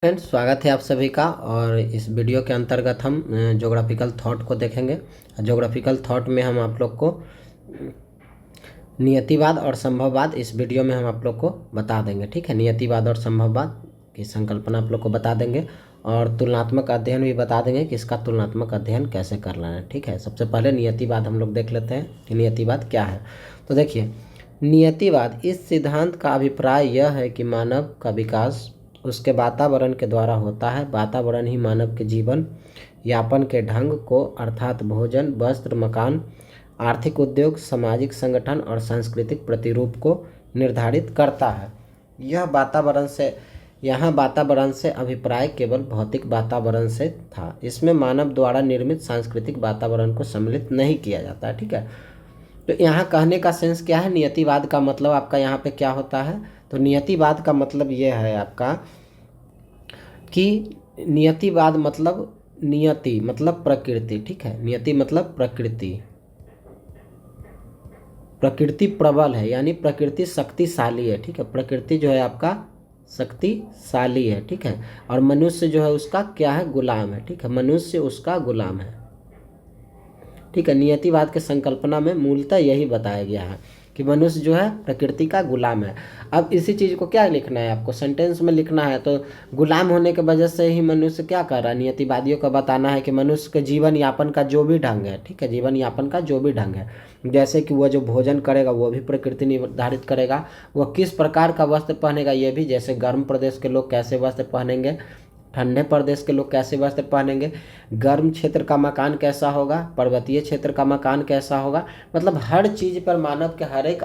Friends, स्वागत है आप सभी का। और इस वीडियो के अंतर्गत हम ज्योग्राफिकल थॉट को देखेंगे। ज्योग्राफिकल थॉट में हम आप लोग को नियतिवाद और संभववाद इस वीडियो में हम आप लोग को बता देंगे। ठीक है, नियतिवाद और संभववाद की संकल्पना आप लोग को बता देंगे और तुलनात्मक अध्ययन भी बता देंगे कि इसका तुलनात्मक अध्ययन कैसे करना है। ठीक है, सबसे पहले नियतिवाद हम लोग देख लेते हैं कि नियतिवाद क्या है। तो देखिए, नियतिवाद इस सिद्धांत का अभिप्राय यह है कि मानव का विकास उसके वातावरण के द्वारा होता है। वातावरण ही मानव के जीवन यापन के ढंग को अर्थात भोजन, वस्त्र, मकान, आर्थिक उद्योग, सामाजिक संगठन और सांस्कृतिक प्रतिरूप को निर्धारित करता है। यहाँ वातावरण से अभिप्राय केवल भौतिक वातावरण से था। इसमें मानव द्वारा निर्मित सांस्कृतिक वातावरण को सम्मिलित नहीं किया जाता है। ठीक है, तो यहाँ कहने का सेंस क्या है, नियतिवाद का मतलब आपका यहाँ पे क्या होता है। तो नियतिवाद का मतलब ये है आपका कि नियतिवाद मतलब नियति मतलब प्रकृति। ठीक है, नियति मतलब प्रकृति। प्रकृति प्रबल है यानी प्रकृति शक्तिशाली है। ठीक है, प्रकृति जो है आपका शक्तिशाली है। ठीक है, और मनुष्य जो है उसका क्या है, गुलाम है। ठीक है, मनुष्य उसका गुलाम है। ठीक है, नियतिवाद के संकल्पना में मूलतः यही बताया गया है कि मनुष्य जो है प्रकृति का गुलाम है। अब इसी चीज़ को क्या लिखना है, आपको सेंटेंस में लिखना है। तो गुलाम होने के वजह से ही मनुष्य क्या कर रहा है, नियतिवादियों का बताना है कि मनुष्य के जीवन यापन का जो भी ढंग है, ठीक है, जीवन यापन का जो भी ढंग है, जैसे कि वह जो भोजन करेगा वो भी प्रकृति निर्धारित करेगा। वह किस प्रकार का वस्त्र पहनेगा ये भी, जैसे गर्म प्रदेश के लोग कैसे वस्त्र पहनेंगे, ठंडे प्रदेश के लोग कैसे वस्त्र पहनेंगे, गर्म क्षेत्र का मकान कैसा होगा, पर्वतीय क्षेत्र का मकान कैसा होगा। मतलब हर चीज़ पर, मानव के हर एक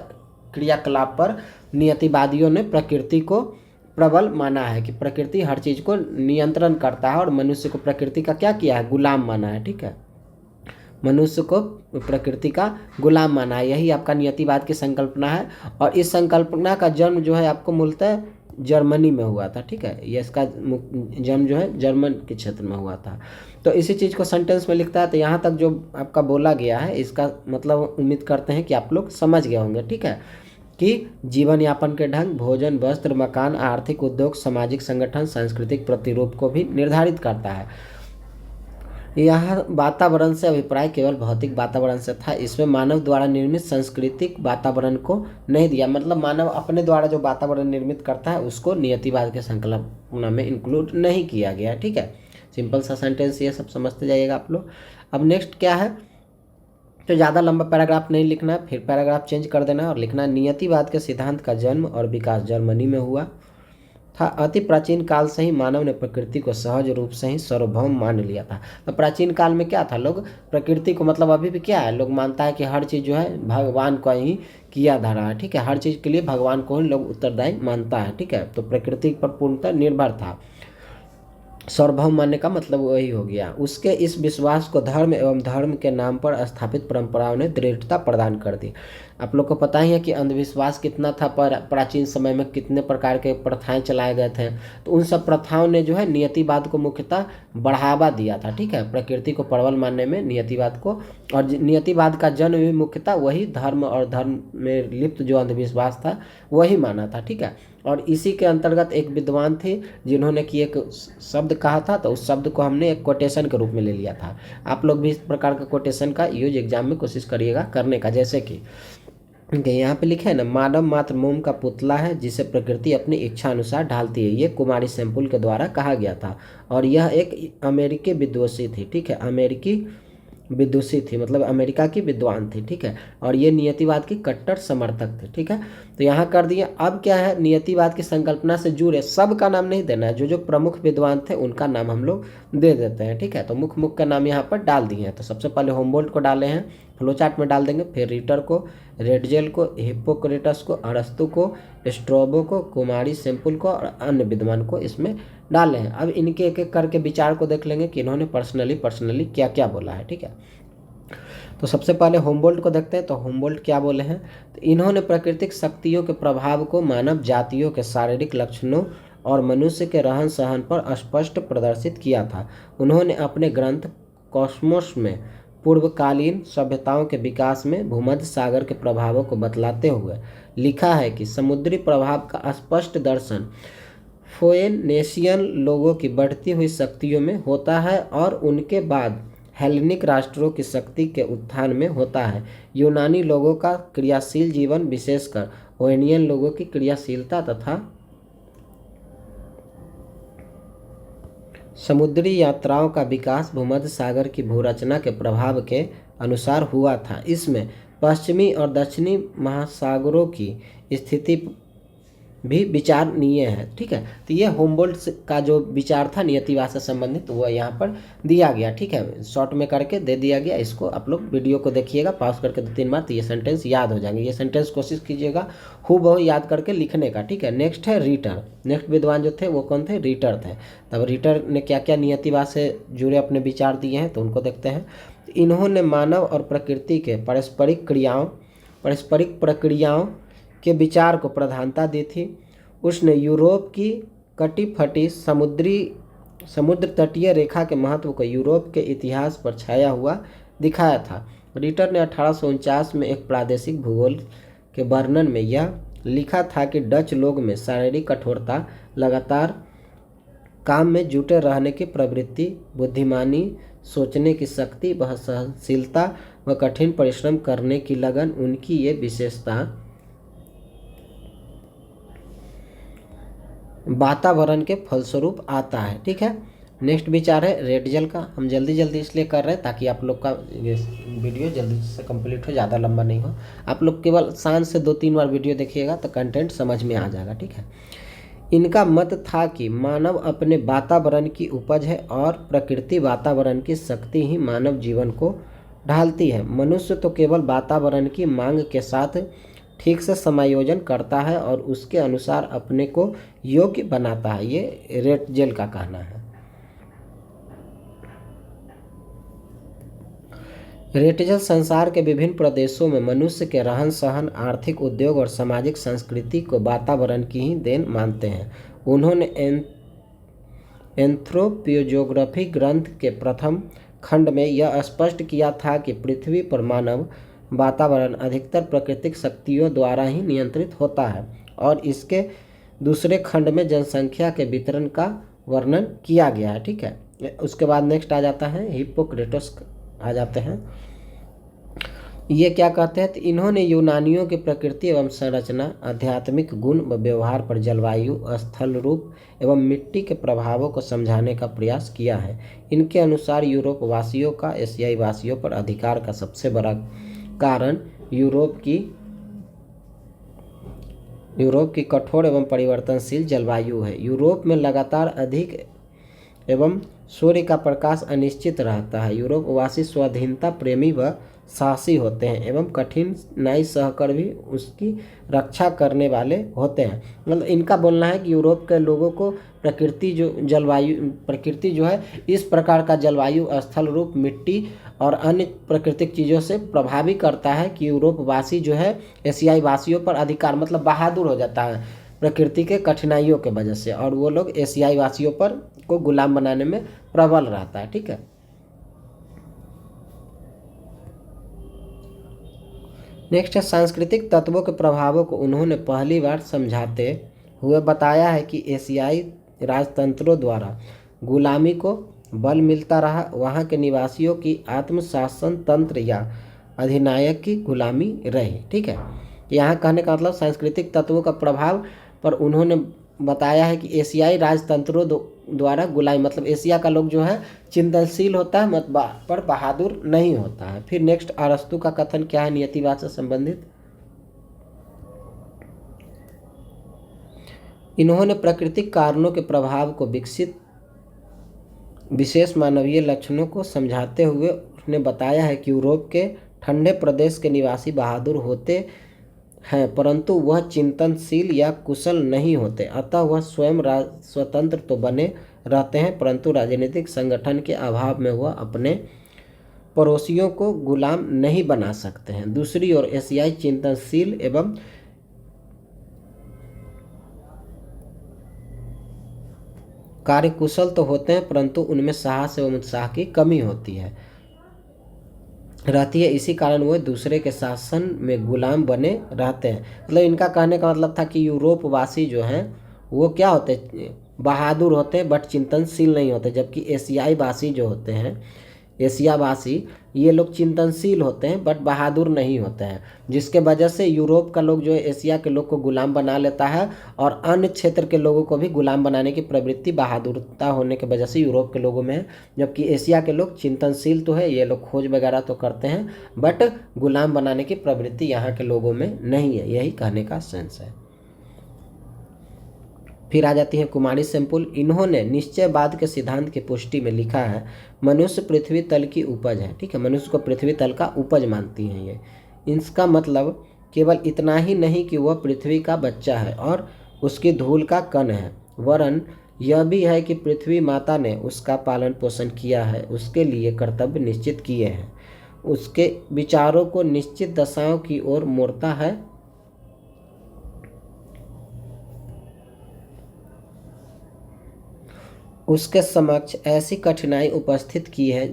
क्रियाकलाप पर नियतिवादियों ने प्रकृति को प्रबल माना है कि प्रकृति हर चीज़ को नियंत्रण करता है और मनुष्य को प्रकृति का क्या किया है, गुलाम माना है। ठीक है, मनुष्य को प्रकृति का गुलाम माना है। यही आपका नियतिवाद की संकल्पना है। और इस संकल्पना का जन्म जो है आपको मूलतः जर्मनी में हुआ था। ठीक है, ये इसका जन्म जो है जर्मन के क्षेत्र में हुआ था। तो इसी चीज़ को सेंटेंस में लिखता है। तो यहाँ तक जो आपका बोला गया है इसका मतलब उम्मीद करते हैं कि आप लोग समझ गए होंगे। ठीक है, कि जीवन यापन के ढंग, भोजन, वस्त्र, मकान, आर्थिक उद्योग, सामाजिक संगठन, सांस्कृतिक प्रतिरूप को भी निर्धारित करता है। यह वातावरण से अभिप्राय केवल भौतिक वातावरण से था। इसमें मानव द्वारा निर्मित सांस्कृतिक वातावरण को नहीं दिया। मतलब मानव अपने द्वारा जो वातावरण निर्मित करता है उसको नियतिवाद के संकल्पना में इंक्लूड नहीं किया गया। ठीक है, सिंपल सा सेंटेंस, ये सब समझते जाइएगा आप लोग। अब नेक्स्ट क्या है, तो ज़्यादा लंबा पैराग्राफ नहीं लिखना है, फिर पैराग्राफ चेंज कर देना और लिखना है नियतिवाद के सिद्धांत का जन्म और विकास जर्मनी में हुआ था। अति प्राचीन काल से ही मानव ने प्रकृति को सहज रूप से ही सार्वभौम मान लिया था। तो प्राचीन काल में क्या था, लोग प्रकृति को, मतलब अभी भी क्या है, लोग मानता है कि हर चीज़ जो है भगवान को ही किया धरा है। ठीक है, हर चीज़ के लिए भगवान को ही लोग उत्तरदायी मानता है। ठीक है, तो प्रकृति पर पूर्णतः निर्भर था। सार्वभौम मानने का मतलब वही हो गया। उसके इस विश्वास को धर्म एवं धर्म के नाम पर स्थापित परंपराओं ने दृढ़ता प्रदान कर दी। आप लोग को पता ही है कि अंधविश्वास कितना था, पर प्राचीन समय में कितने प्रकार के प्रथाएं चलाए गए थे। तो उन सब प्रथाओं ने जो है नियतिवाद को मुख्यतः बढ़ावा दिया था। ठीक है, प्रकृति को प्रबल मानने में नियतिवाद को, और नियतिवाद का जन्म भी मुख्यतः वही धर्म और धर्म में लिप्त जो अंधविश्वास था वही माना था। ठीक है, और इसी के अंतर्गत एक विद्वान थे जिन्होंने कि एक शब्द कहा था, तो उस शब्द को हमने एक कोटेशन के रूप में ले लिया था। आप लोग भी इस प्रकार का कोटेशन का यूज एग्जाम में कोशिश करिएगा करने का। जैसे कि यहाँ पे लिखा है ना, मानव मात्र मोम का पुतला है जिसे प्रकृति अपनी इच्छा अनुसार ढालती है। ये कुमारी सैंपल के द्वारा कहा गया था और यह एक अमेरिकी विद्वांसी थी। ठीक है, अमेरिकी विदुषी थी, मतलब अमेरिका की विद्वान थी। ठीक है, और ये नियतिवाद की कट्टर समर्थक थे। ठीक है, तो यहाँ कर दिए। अब क्या है, नियतिवाद की संकल्पना से जुड़े सब का नाम नहीं देना है, जो जो प्रमुख विद्वान थे उनका नाम हम लोग दे देते हैं। ठीक है, तो मुख्य मुख्य का नाम यहाँ पर डाल दिए हैं। तो सबसे पहले होमबोल्ट को डाले हैं, फ्लो चार्ट में डाल देंगे, फिर रीटर को, रेडजेल को, हिप्पोक्रेटस को, अरस्तु को, स्ट्रोबो को, कुमारी सैंपल को और अन्य विद्वान को इसमें डाले हैं। अब इनके एक एक करके विचार को देख लेंगे कि इन्होंने पर्सनली क्या क्या बोला है। ठीक है, तो सबसे पहले होमबोल्ट को देखते हैं। तो होमबोल्ट क्या बोले हैं, तो इन्होंने प्राकृतिक शक्तियों के प्रभाव को मानव जातियों के शारीरिक लक्षणों और मनुष्य के रहन सहन पर स्पष्ट प्रदर्शित किया था। उन्होंने अपने ग्रंथ कॉस्मोस में पूर्वकालीन सभ्यताओं के विकास में भूमध्य सागर के प्रभावों को बतलाते हुए लिखा है कि समुद्री प्रभाव का स्पष्ट दर्शन फोएनेशियन लोगों की बढ़ती हुई शक्तियों में होता है और उनके बाद हेलेनिक राष्ट्रों की शक्ति के उत्थान में होता है। यूनानी लोगों का क्रियाशील जीवन, विशेषकर ओएनियन लोगों की क्रियाशीलता तथा समुद्री यात्राओं का विकास भूमध्य सागर की भूरचना के प्रभाव के अनुसार हुआ था। इसमें पश्चिमी और दक्षिणी महासागरों की स्थिति भी विचारणीय है। ठीक है, तो ये हुम्बोल्ट का जो विचार था नियतिवाद से संबंधित, वो यहाँ पर दिया गया। ठीक है, शॉर्ट में करके दे दिया गया। इसको आप लोग वीडियो को देखिएगा पॉज करके 2-3 बार, तो ये सेंटेंस याद हो जाएंगे। ये सेंटेंस कोशिश कीजिएगा हूबहू याद करके लिखने का। ठीक है, नेक्स्ट है रीटर। नेक्स्ट विद्वान जो थे वो कौन थे? रीटर थे। तब रीटर ने क्या क्या नियतिवाद से जुड़े अपने विचार दिए हैं, तो उनको देखते हैं। इन्होंने मानव और प्रकृति के पारस्परिक प्रक्रियाओं के विचार को प्रधानता दी थी। उसने यूरोप की कटी फटी समुद्र तटीय रेखा के महत्व को यूरोप के इतिहास पर छाया हुआ दिखाया था। रीटर ने 1849 में एक प्रादेशिक भूगोल के वर्णन में यह लिखा था कि डच लोग में शारीरिक कठोरता, लगातार काम में जुटे रहने की प्रवृत्ति, बुद्धिमानी, सोचने की शक्ति, वह सहनशीलता व कठिन परिश्रम करने की लगन, उनकी ये विशेषता वातावरण के फलस्वरूप आता है। ठीक है, नेक्स्ट विचार है रेटजल का। हम जल्दी इसलिए कर रहे हैं ताकि आप लोग का ये वीडियो जल्दी से कंप्लीट हो, ज़्यादा लंबा नहीं हो। आप लोग केवल शांत से 2-3 बार वीडियो देखिएगा तो कंटेंट समझ में आ जाएगा। ठीक है, इनका मत था कि मानव अपने वातावरण की उपज है और प्रकृति वातावरण की शक्ति ही मानव जीवन को ढालती है। मनुष्य तो केवल वातावरण की मांग के साथ ठीक से समायोजन करता है और उसके अनुसार अपने को योग्य बनाता है। ये रेटजेल का कहना है। रेटजेल संसार के विभिन्न प्रदेशों में मनुष्य के रहन सहन, आर्थिक, उद्योग और सामाजिक संस्कृति को वातावरण की ही देन मानते हैं। उन्होंने एंथ्रोपोजियोग्राफी ग्रंथ के प्रथम खंड में यह स्पष्ट किया था कि पृथ्वी पर मानव वातावरण अधिकतर प्राकृतिक शक्तियों द्वारा ही नियंत्रित होता है, और इसके दूसरे खंड में जनसंख्या के वितरण का वर्णन किया गया है। ठीक है, उसके बाद नेक्स्ट आ जाता है हिप्पोक्रेटस आ जाते हैं। ये क्या कहते हैं? तो इन्होंने यूनानियों की प्रकृति एवं संरचना, आध्यात्मिक गुण व व्यवहार पर जलवायु, स्थल रूप एवं मिट्टी के प्रभावों को समझाने का प्रयास किया है। इनके अनुसार यूरोप वासियों का एशियाई वासियों पर अधिकार का सबसे बड़ा कारण यूरोप की कठोर एवं परिवर्तनशील जलवायु है। यूरोप में लगातार अधिक एवं सूर्य का प्रकाश अनिश्चित रहता है। यूरोपवासी स्वाधीनता प्रेमी व साहसी होते हैं एवं कठिनाई सहकर भी उसकी रक्षा करने वाले होते हैं। मतलब इनका बोलना है कि यूरोप के लोगों को प्रकृति जो है इस प्रकार का जलवायु, स्थल रूप, मिट्टी और अन्य प्राकृतिक चीज़ों से प्रभावित करता है कि यूरोपवासी जो है एशियाई वासियों पर अधिकार, मतलब बहादुर हो जाता है प्रकृति के कठिनाइयों के वजह से, और वो लोग एशियाई वासियों पर को गुलाम बनाने में प्रबल रहता है। ठीक है, नेक्स्ट है सांस्कृतिक तत्वों के प्रभावों को उन्होंने पहली बार समझाते हुए बताया है कि एशियाई राजतंत्रों द्वारा गुलामी को बल मिलता रहा, वहाँ के निवासियों की आत्मशासन तंत्र या अधिनायक की गुलामी रही। ठीक है, यहाँ कहने का मतलब सांस्कृतिक तत्वों का प्रभाव पर उन्होंने बताया है कि एशियाई राजतंत्रों द्वारा गुलामी, मतलब एशिया का लोग जो है चिंतनशील होता है पर बहादुर नहीं होता है। फिर नेक्स्ट अरस्तु का कथन क्या है नियतिवाद से संबंधित? इन्होंने प्राकृतिक कारणों के प्रभाव को विशेष मानवीय लक्षणों को समझाते हुए उसने बताया है कि यूरोप के ठंडे प्रदेश के निवासी बहादुर होते हैं परंतु वह चिंतनशील या कुशल नहीं होते, अतः वह स्वयं स्वतंत्र तो बने रहते हैं परंतु राजनीतिक संगठन के अभाव में वह अपने पड़ोसियों को गुलाम नहीं बना सकते हैं। दूसरी ओर एशियाई चिंतनशील एवं कार्यकुशल तो होते हैं परंतु उनमें साहस एवं उत्साह की कमी रहती है, इसी कारण वह दूसरे के शासन में गुलाम बने रहते हैं। मतलब इनका कहने का मतलब था कि यूरोपवासी जो हैं वो क्या होते हैं, बहादुर होते हैं बट चिंतनशील नहीं होते, जबकि एशियाई भाषी जो होते हैं, एशिया भाषी, ये लोग चिंतनशील होते हैं बट बहादुर नहीं होते हैं, जिसके वजह से यूरोप का लोग जो है एशिया के लोग को गुलाम बना लेता है और अन्य क्षेत्र के लोगों को भी गुलाम बनाने की प्रवृत्ति बहादुरता होने की वजह से यूरोप के लोगों में है, जबकि एशिया के लोग चिंतनशील तो है, ये लोग खोज वगैरह तो करते हैं बट गुलाम बनाने की प्रवृत्ति यहाँ के लोगों में नहीं है, यही कहने का सेंस है। फिर आ जाती है कुमारी सेम्पुल। इन्होंने निश्चयवाद के सिद्धांत की पुष्टि में लिखा है, मनुष्य पृथ्वी तल की उपज है, ठीक है, मनुष्य को पृथ्वी तल का उपज मानती हैं ये। इसका मतलब केवल इतना ही नहीं कि वह पृथ्वी का बच्चा है और उसकी धूल का कण है, वरन यह भी है कि पृथ्वी माता ने उसका पालन पोषण किया है, उसके लिए कर्तव्य निश्चित किए हैं, उसके विचारों को निश्चित दशाओं की ओर मोड़ता है, उसके समक्ष ऐसी कठिनाई उपस्थित की है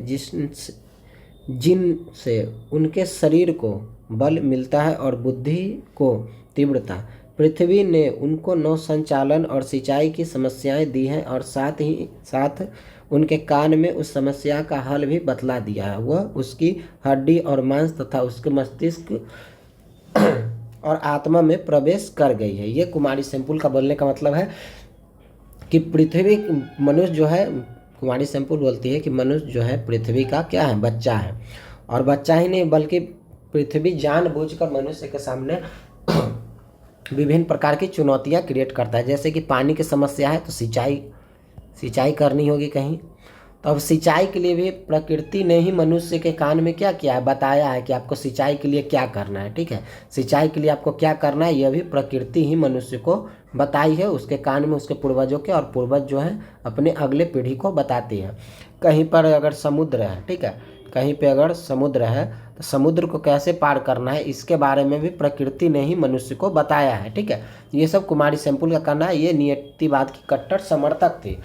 जिनसे उनके शरीर को बल मिलता है और बुद्धि को तीव्रता। पृथ्वी ने उनको नौ संचालन और सिंचाई की समस्याएं दी हैं और साथ ही साथ उनके कान में उस समस्या का हल भी बतला दिया है। वह उसकी हड्डी और मांस तथा उसके मस्तिष्क और आत्मा में प्रवेश कर गई है। ये कुमारी सेम्पुल का बोलने का मतलब है कि पृथ्वी, मनुष्य जो है, कुमारी सेम्पुल बोलती है कि मनुष्य जो है पृथ्वी का क्या है, बच्चा है, और बच्चा ही नहीं बल्कि पृथ्वी जानबूझकर मनुष्य के सामने विभिन्न प्रकार की चुनौतियां क्रिएट करता है। जैसे कि पानी की समस्या है तो सिंचाई करनी होगी कहीं, तो अब सिंचाई के लिए भी प्रकृति ने ही मनुष्य के कान में क्या किया है, बताया है कि आपको सिंचाई के लिए क्या करना है, ठीक है, सिंचाई के लिए आपको क्या करना है, यह भी प्रकृति ही मनुष्य को बताई है उसके कान में, उसके पूर्वजों के, और पूर्वज जो है अपने अगले पीढ़ी को बताती है। कहीं पर अगर समुद्र है, ठीक है, कहीं पे अगर समुद्र है तो समुद्र को कैसे पार करना है, इसके बारे में भी प्रकृति ने ही मनुष्य को बताया है, ठीक है। ये सब कुमारी सेम्पुल का कहना है। ये नियतिवाद की कट्टर समर्थक थी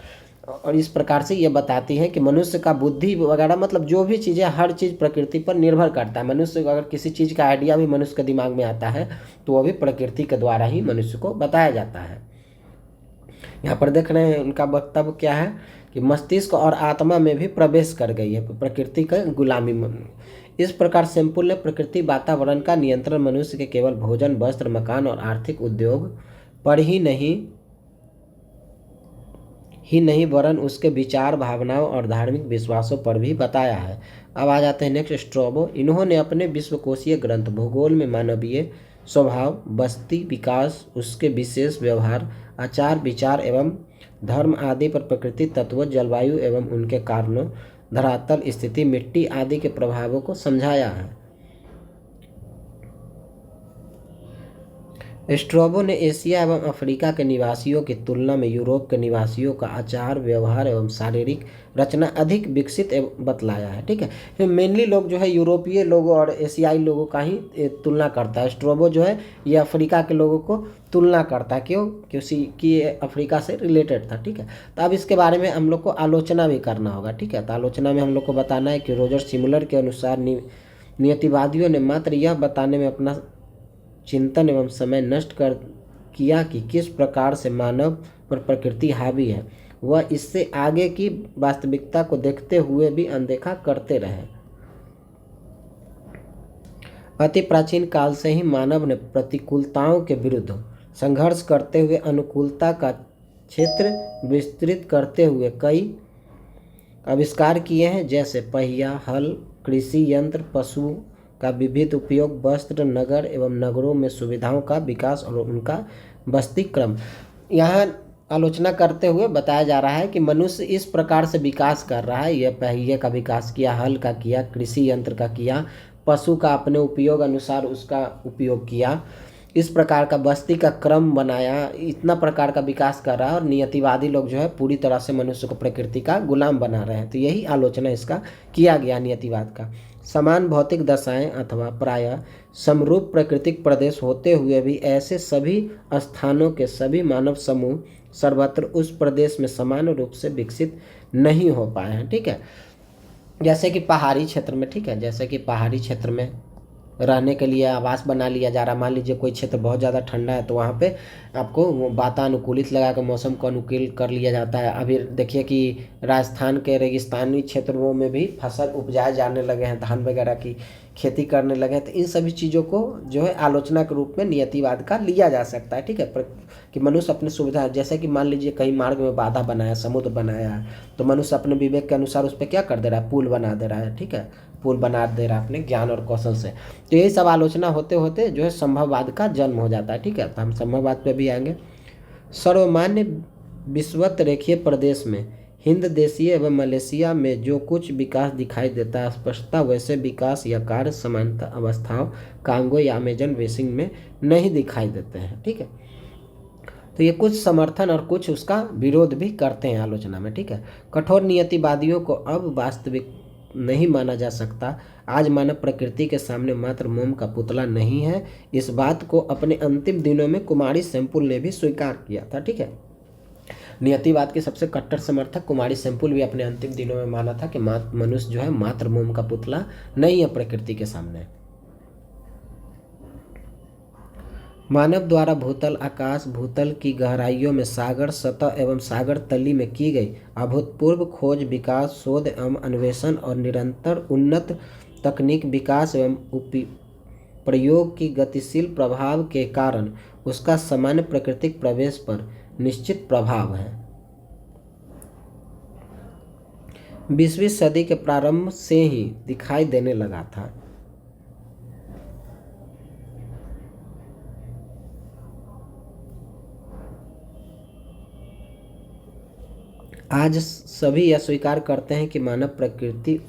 और इस प्रकार से ये बताती है कि मनुष्य का बुद्धि वगैरह, मतलब जो भी चीज़ें, हर चीज़ प्रकृति पर निर्भर करता है। मनुष्य को अगर किसी चीज़ का आइडिया भी मनुष्य के दिमाग में आता है तो वह भी प्रकृति के द्वारा ही मनुष्य को बताया जाता है। यहाँ पर देख रहे हैं उनका वक्तव्य क्या है कि मस्तिष्क और आत्मा में भी प्रवेश कर गई है प्रकृति का गुलामी। इस प्रकार सेम्पुल ने प्रकृति वातावरण का नियंत्रण मनुष्य के केवल भोजन, वस्त्र, मकान और आर्थिक उद्योग पर ही नहीं वरन उसके विचार, भावनाओं और धार्मिक विश्वासों पर भी बताया है। अब आ जाते हैं नेक्स्ट, स्ट्रैबो। इन्होंने अपने विश्वकोशीय ग्रंथ भूगोल में मानवीय स्वभाव, बस्ती विकास, उसके विशेष व्यवहार, आचार विचार एवं धर्म आदि पर प्रकृति तत्वों, जलवायु एवं उनके कारणों, धरातल स्थिति, मिट्टी आदि के प्रभावों को समझाया है। स्ट्रैबो ने एशिया एवं अफ्रीका के निवासियों की तुलना में यूरोप के निवासियों का आचार व्यवहार एवं शारीरिक रचना अधिक विकसित एवं बतलाया है, ठीक है। मेनली लोग जो है यूरोपीय लोगों और एशियाई लोगों का ही तुलना करता है। स्ट्रैबो जो है ये अफ्रीका के लोगों को तुलना करता है, क्योंकि ये अफ्रीका से रिलेटेड था, ठीक है। तो अब इसके बारे में हम लोग को आलोचना भी करना होगा, ठीक है। तो आलोचना में हम लोग को बताना है कि रोजर सिमुलर के अनुसार नियतिवादियों ने मात्र यह बताने में अपना चिंतन एवं समय नष्ट कर किया कि किस प्रकार से मानव पर प्रकृति हावी है, वह इससे आगे की वास्तविकता को देखते हुए भी अनदेखा करते रहे। अति प्राचीन काल से ही मानव ने प्रतिकूलताओं के विरुद्ध संघर्ष करते हुए अनुकूलता का क्षेत्र विस्तृत करते हुए कई आविष्कार किए हैं, जैसे पहिया, हल, कृषि यंत्र, पशु का विविध उपयोग, वस्त्र, नगर एवं नगरों में सुविधाओं का विकास और उनका बस्ती क्रम। यहाँ आलोचना करते हुए बताया जा रहा है कि मनुष्य इस प्रकार से विकास कर रहा है। यह पहिए का विकास किया, हल का किया, कृषि यंत्र का किया, पशु का अपने उपयोग अनुसार उसका उपयोग किया, इस प्रकार का बस्ती का क्रम बनाया, इतना प्रकार का विकास कर रहा है। और नियतिवादी लोग जो है पूरी तरह से मनुष्य को प्रकृति का गुलाम बना रहे हैं। तो यही आलोचना इसका किया गया नियतिवाद का। समान भौतिक दशाएं अथवा प्रायः समरूप प्राकृतिक प्रदेश होते हुए भी ऐसे सभी स्थानों के सभी मानव समूह सर्वत्र उस प्रदेश में समान रूप से विकसित नहीं हो पाए हैं, ठीक है। जैसे कि पहाड़ी क्षेत्र में, ठीक है, जैसे कि पहाड़ी क्षेत्र में रहने के लिए आवास बना लिया जा रहा है। मान लीजिए कोई क्षेत्र बहुत ज़्यादा ठंडा है तो वहाँ पे आपको वो वातानुकूलित लगा कर मौसम को अनुकूल कर लिया जाता है। अभी देखिए कि राजस्थान के रेगिस्तानी क्षेत्रों में भी फसल उपजाए जाने लगे हैं, धान वगैरह की खेती करने लगे हैं। तो इन सभी चीज़ों को जो है आलोचना के रूप में नियतिवाद का लिया जा सकता है, ठीक है। कि मनुष्य अपनी सुविधा, जैसे कि मान लीजिए कहीं मार्ग में बाधा बनाया, समुद्र बनाया है, तो मनुष्य अपने विवेक के अनुसार उस पर क्या कर दे रहा है, पुल बना दे रहा है, ठीक है, पुल बना दे रहा है अपने ज्ञान और कौशल से। तो यही सब आलोचना होते होते जो है संभववाद का जन्म हो जाता है, ठीक है। तो हम संभववाद पे भी आएंगे। सर्वमान्य विषुवत रेखीय प्रदेश में हिंद देशीय एवं मलेशिया में जो कुछ विकास दिखाई देता है, स्पष्टता वैसे विकास या कार्य समानता अवस्थाओं कांगो या अमेजन बेसिन में नहीं दिखाई देते हैं, ठीक है। तो ये कुछ समर्थन और कुछ उसका विरोध भी करते हैं आलोचना में, ठीक है। कठोर नियतिवादियों को अब वास्तविक नहीं माना जा सकता। आज मानव प्रकृति के सामने मात्र मोम का पुतला नहीं है। इस बात को अपने अंतिम दिनों में कुमारी सेम्पुल ने भी स्वीकार किया था, ठीक है। नियतिवाद के सबसे कट्टर समर्थक कुमारी सेम्पुल भी अपने अंतिम दिनों में माना था कि मनुष्य जो है मात्र मोम का पुतला नहीं है प्रकृति के सामने। मानव द्वारा भूतल आकाश, भूतल की गहराइयों में, सागर सतह एवं सागर तली में की गई अभूतपूर्व खोज, विकास, शोध एवं अन्वेषण और निरंतर उन्नत तकनीक विकास एवं प्रयोग की गतिशील प्रभाव के कारण उसका सामान्य प्राकृतिक प्रवेश पर निश्चित प्रभाव है। 20वीं सदी के प्रारंभ से ही दिखाई देने लगा था। आज सभी यह स्वीकार करते हैं कि मानव प्रकृति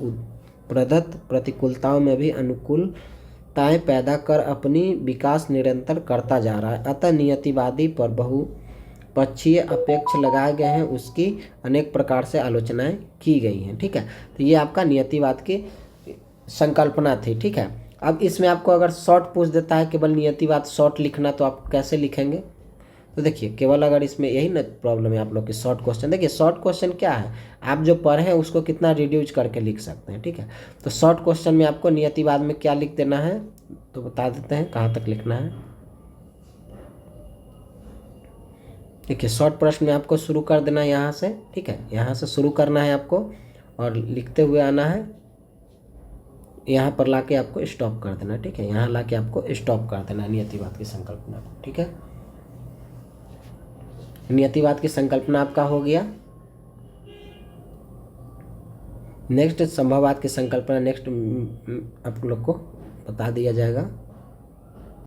प्रदत्त प्रतिकूलताओं में भी अनुकूलताएं पैदा कर अपनी विकास निरंतर करता जा रहा है। अतः नियतिवादी पर बहुपक्षीय अपेक्ष लगाए गए हैं, उसकी अनेक प्रकार से आलोचनाएं की गई हैं, ठीक है। तो ये आपका नियतिवाद की संकल्पना थी, ठीक है। अब इसमें आपको अगर शॉर्ट पूछ देता है केवल नियतिवाद शॉर्ट लिखना, तो आप कैसे लिखेंगे? तो देखिए केवल अगर इसमें यही ना प्रॉब्लम है आप लोग की शॉर्ट क्वेश्चन, देखिए शॉर्ट क्वेश्चन क्या है, आप जो पढ़े हैं उसको कितना रिड्यूज करके लिख सकते हैं, ठीक है। तो शॉर्ट क्वेश्चन में आपको नियतिवाद में क्या लिख देना है तो बता देते हैं कहाँ तक लिखना है। देखिए शॉर्ट प्रश्न में आपको शुरू कर देना है यहाँ से, ठीक है, यहाँ से शुरू करना है आपको और लिखते हुए आना है, यहाँ पर लाके आपको स्टॉप कर देना, ठीक है, यहाँ लाके आपको स्टॉप कर देना नियतिवाद की संकल्पना को, ठीक है। नियतिवाद की संकल्पना आपका हो गया। नेक्स्ट संभववाद की संकल्पना नेक्स्ट आप लोग को बता दिया जाएगा।